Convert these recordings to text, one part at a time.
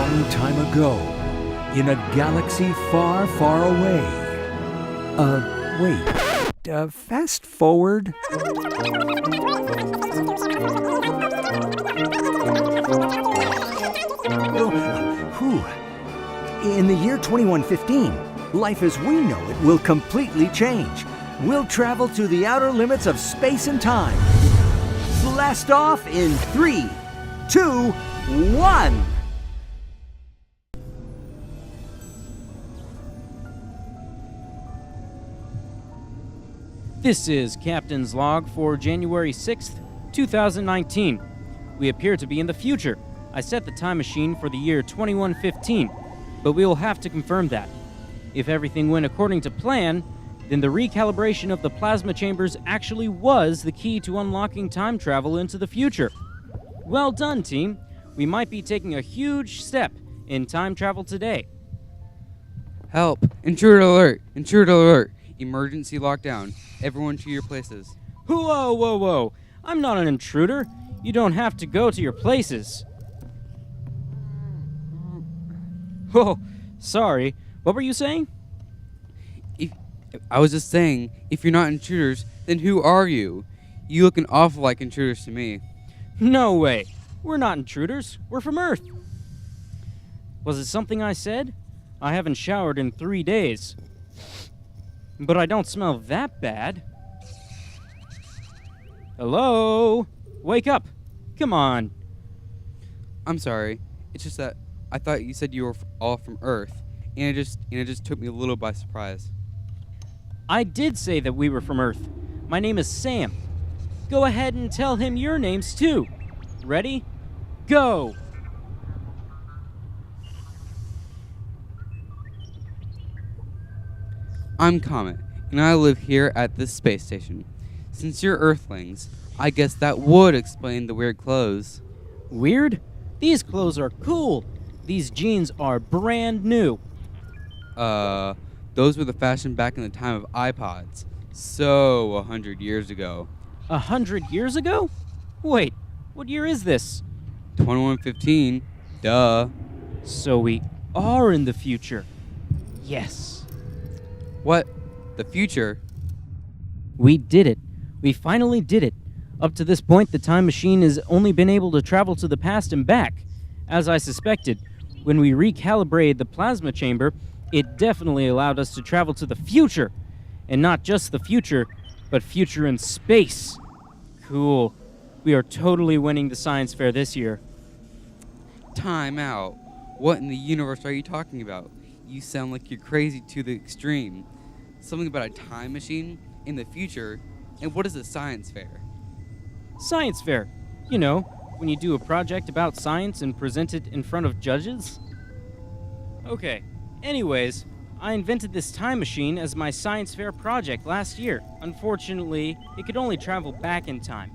long time ago, in a galaxy far, far away. Wait. Fast forward. In the year 2115, life as we know it will completely change. We'll travel to the outer limits of space and time. Blast off in 3, 2, 1. This is Captain's Log for January 6th, 2019. We appear to be in the future. I set the time machine for the year 2115, but we will have to confirm that. If everything went according to plan, then the recalibration of the plasma chambers actually was the key to unlocking time travel into the future. Well done, team. We might be taking a huge step in time travel today. Help! Intruder alert! Intruder alert! Emergency lockdown. Everyone to your places. Whoa, whoa, whoa. I'm not an intruder. You don't have to go to your places. Oh, sorry. What were you saying? I was just saying, if you're not intruders, then who are you? You look an awful like intruders to me. No way. We're not intruders. We're from Earth. Was it something I said? I haven't showered in 3 days. But I don't smell that bad. Hello? Wake up. Come on. I'm sorry. It's just that I thought you said you were all from Earth, and it just took me a little by surprise. I did say that we were from Earth. My name is Sam. Go ahead and tell him your names too. Ready? Go! I'm Comet, and I live here at this space station. Since you're Earthlings, I guess that would explain the weird clothes. Weird? These clothes are cool. These jeans are brand new. Those were the fashion back in the time of iPods. So, 100 years ago. 100 years ago? Wait, what year is this? 2115. Duh. So we are in the future. Yes. What? The future? We did it. We finally did it. Up to this point, the time machine has only been able to travel to the past and back. As I suspected, when we recalibrated the plasma chamber, it definitely allowed us to travel to the future. And not just the future, but future in space. Cool. We are totally winning the science fair this year. Time out. What in the universe are you talking about? You sound like you're crazy to the extreme. Something about a time machine in the future? And what is a science fair? Science fair. You know, when you do a project about science and present it in front of judges. Okay. Anyways, I invented this time machine as my science fair project last year. Unfortunately, it could only travel back in time.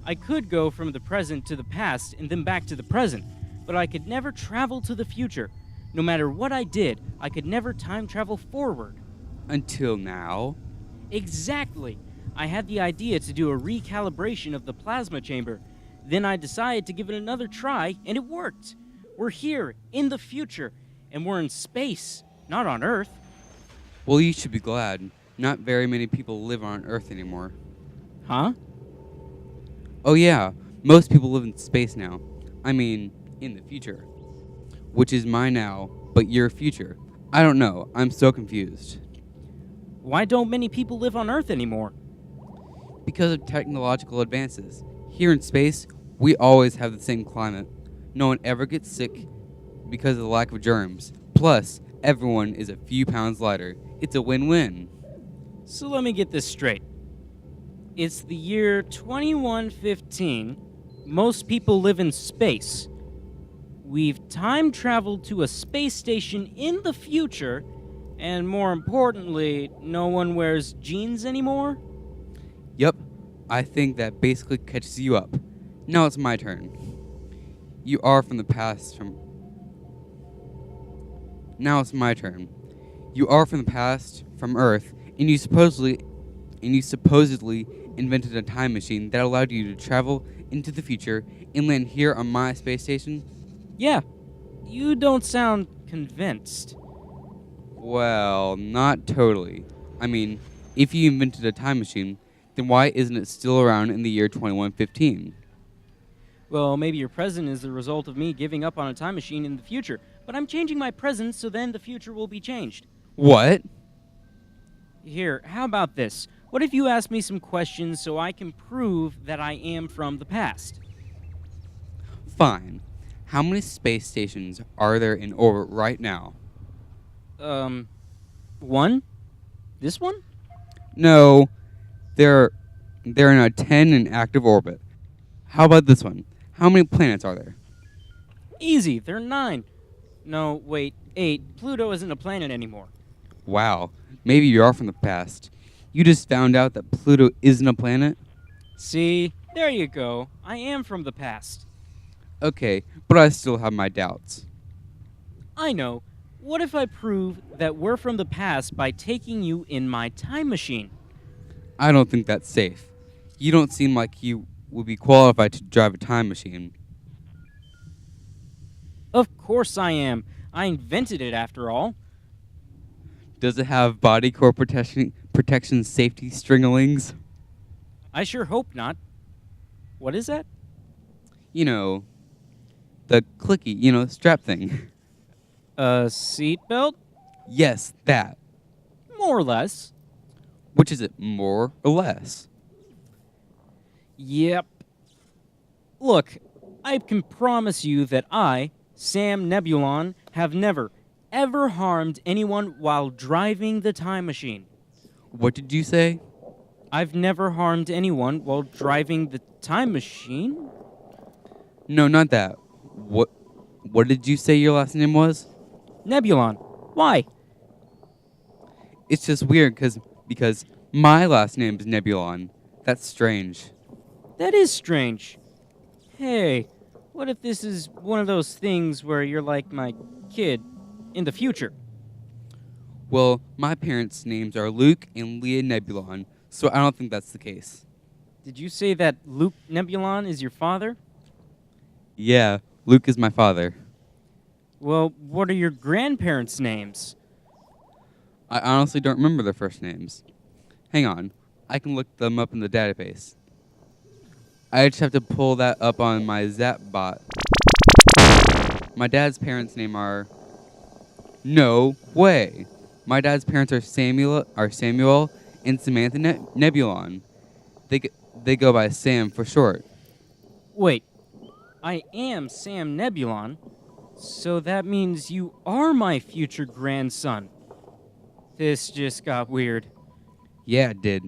I could go from the present to the past and then back to the present, but I could never travel to the future. No matter what I did, I could never time travel forward. Until now? Exactly. I had the idea to do a recalibration of the plasma chamber. Then I decided to give it another try, and it worked. We're here, in the future, and we're in space, not on Earth. Well, you should be glad. Not very many people live on Earth anymore. Huh? Oh yeah, most people live in space now. I mean, in the future. Which is my now, but your future. I don't know, I'm so confused. Why don't many people live on Earth anymore? Because of technological advances. Here in space, we always have the same climate. No one ever gets sick because of the lack of germs. Plus, everyone is a few pounds lighter. It's a win-win. So let me get this straight. It's the year 2115. Most people live in space. We've time traveled to a space station in the future, and more importantly, no one wears jeans anymore? Yup, I think that basically catches you up. Now it's my turn. You are from the past from... Now it's my turn. You are from the past, from Earth, and you supposedly invented a time machine that allowed you to travel into the future and land here on my space station? Yeah, You don't sound convinced. Well, not totally. I mean, if you invented a time machine, then why isn't it still around in the year 2115? Well, maybe your present is the result of me giving up on a time machine in the future, but I'm changing my present so then the future will be changed. What? Here, how about this? What if you ask me some questions so I can prove that I am from the past? Fine. How many space stations are there in orbit right now? One? This one? No, they're in a 10 in active orbit. How about this one? How many planets are there? Easy, there are 9. No, wait, 8. Pluto isn't a planet anymore. Wow, maybe you are from the past. You just found out that Pluto isn't a planet? See, there you go. I am from the past. Okay, but I still have my doubts. I know. What if I prove that we're from the past by taking you in my time machine? I don't think that's safe. You don't seem like you would be qualified to drive a time machine. Of course I am. I invented it after all. Does it have body core protection safety stringalings? I sure hope not. What is that? You know, the clicky, strap thing. A seatbelt? Yes, that. More or less. Which is it, more or less? Yep. Look, I can promise you that I, Sam Nebulon, have never, ever harmed anyone while driving the time machine. What did you say? I've never harmed anyone while driving the time machine? No, not that. What did you say your last name was? Nebulon. Why? It's just weird because my last name is Nebulon. That's strange. That is strange. Hey, what if this is one of those things where you're like my kid in the future? Well, my parents' names are Luke and Leah Nebulon, so I don't think that's the case. Did you say that Luke Nebulon is your father? Yeah, Luke is my father. Well, what are your grandparents' names? I honestly don't remember their first names. Hang on, I can look them up in the database. I just have to pull that up on my Zapbot. My dad's parents' name are... No way! My dad's parents are Samuel and Samantha Nebulon. They go by Sam for short. Wait, I am Sam Nebulon, so that means you are my future grandson. This just got weird. Yeah, it did.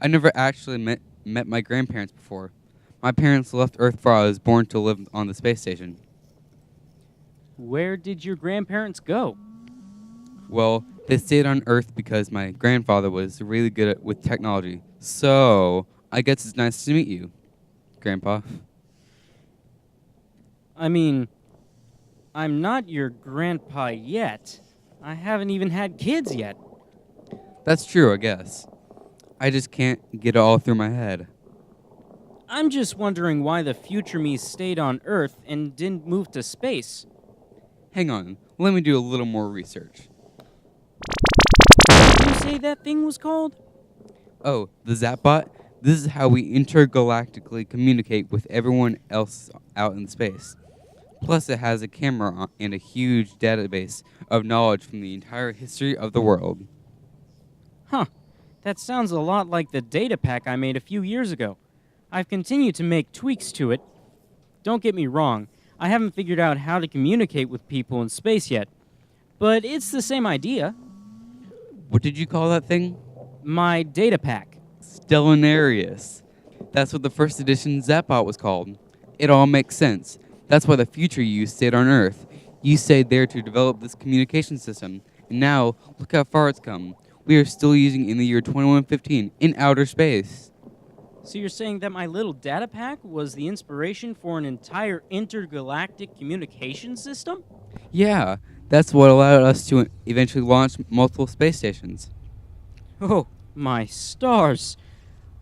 I never actually met my grandparents before. My parents left Earth before I was born to live on the space station. Where did your grandparents go? Well, they stayed on Earth because my grandfather was really good with technology. So, I guess it's nice to meet you, Grandpa. I mean, I'm not your grandpa yet. I haven't even had kids yet. That's true, I guess. I just can't get it all through my head. I'm just wondering why the future me stayed on Earth and didn't move to space. Hang on, let me do a little more research. What did you say that thing was called? Oh, the Zapbot? This is how we intergalactically communicate with everyone else out in space. Plus, it has a camera and a huge database of knowledge from the entire history of the world. Huh. That sounds a lot like the data pack I made a few years ago. I've continued to make tweaks to it. Don't get me wrong, I haven't figured out how to communicate with people in space yet. But it's the same idea. What did you call that thing? My data pack. Stellanarius. That's what the first edition Zapbot was called. It all makes sense. That's why the future you stayed on Earth. You stayed there to develop this communication system. And now, look how far it's come. We are still using it in the year 2115 in outer space. So you're saying that my little data pack was the inspiration for an entire intergalactic communication system? Yeah, that's what allowed us to eventually launch multiple space stations. Oh, my stars.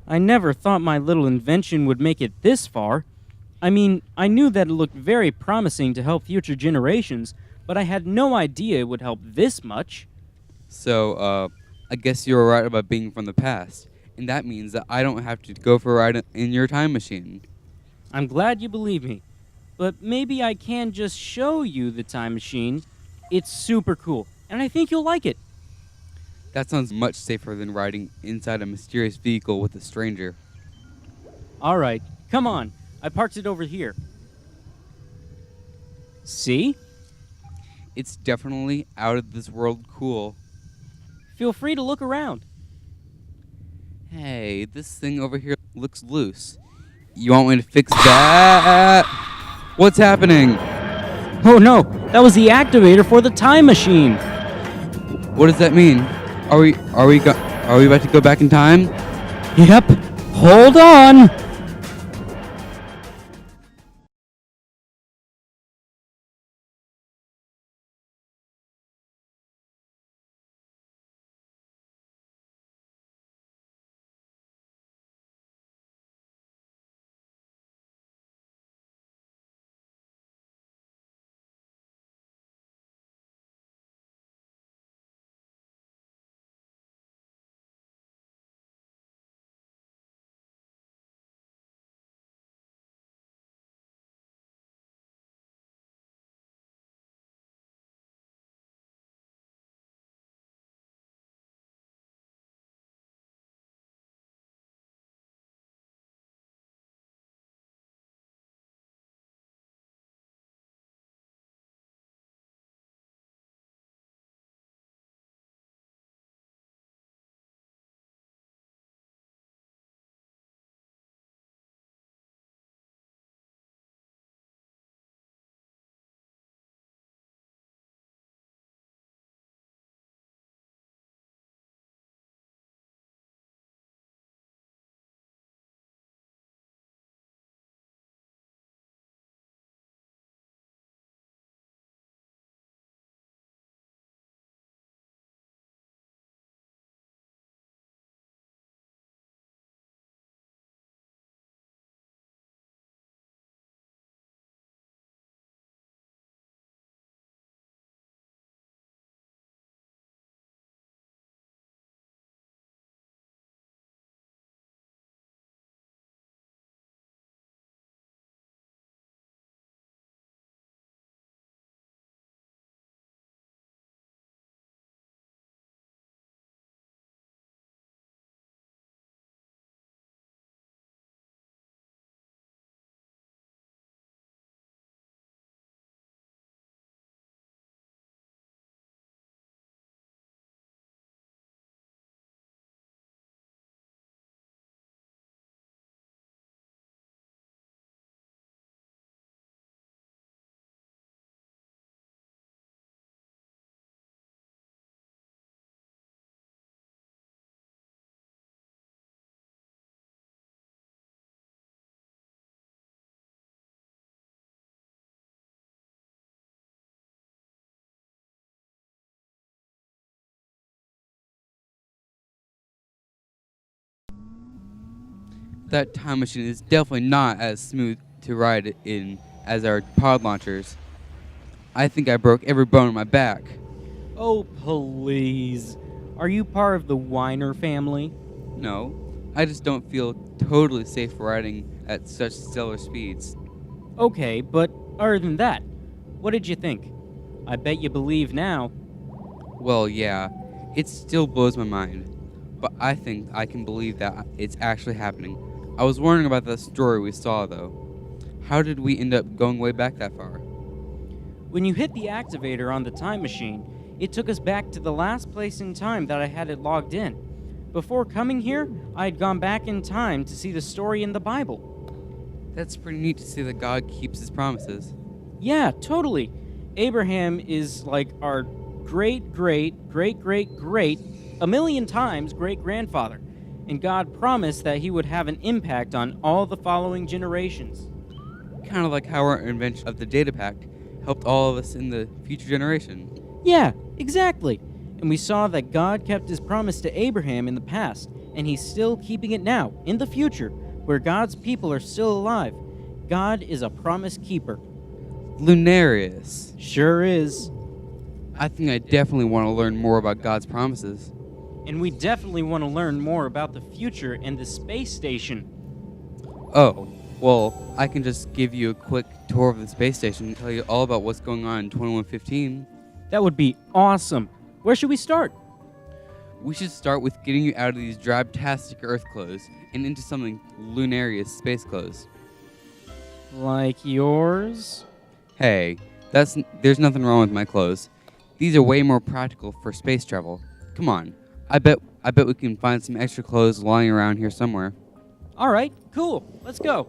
I never thought my little invention would make it this far. I mean, I knew that it looked very promising to help future generations, but I had no idea it would help this much. So, I guess you were right about being from the past, and that means that I don't have to go for a ride in your time machine. I'm glad you believe me, but maybe I can just show you the time machine. It's super cool, and I think you'll like it. That sounds much safer than riding inside a mysterious vehicle with a stranger. All right, come on. I parked it over here. See? It's definitely out of this world cool. Feel free to look around. Hey, this thing over here looks loose. You want me to fix that? What's happening? Oh no, that was the activator for the time machine. What does that mean? Are we about to go back in time? Yep, hold on. That time machine is definitely not as smooth to ride in as our pod launchers. I think I broke every bone in my back. Oh, please. Are you part of the Weiner family? No, I just don't feel totally safe riding at such stellar speeds. Okay, but other than that, what did you think? I bet you believe now. Well, yeah, it still blows my mind, but I think I can believe that it's actually happening. I was wondering about the story we saw, though. How did we end up going way back that far? When you hit the activator on the time machine, it took us back to the last place in time that I had it logged in. Before coming here, I had gone back in time to see the story in the Bible. That's pretty neat to see that God keeps his promises. Yeah, totally. Abraham is like our great, great, great, great, great, a million times great grandfather. And God promised that he would have an impact on all the following generations. Kind of like how our invention of the data pack helped all of us in the future generation. Yeah, exactly. And we saw that God kept his promise to Abraham in the past, and he's still keeping it now, in the future, where God's people are still alive. God is a promise keeper. Lunarius. Sure is. I think I definitely want to learn more about God's promises. And we definitely want to learn more about the future and the space station. Oh, well, I can just give you a quick tour of the space station and tell you all about what's going on in 2115. That would be awesome. Where should we start? We should start with getting you out of these drab-tastic Earth clothes and into something Lunarius space clothes. Like yours? Hey, there's nothing wrong with my clothes. These are way more practical for space travel. Come on, I bet we can find some extra clothes lying around here somewhere. All right, cool. Let's go.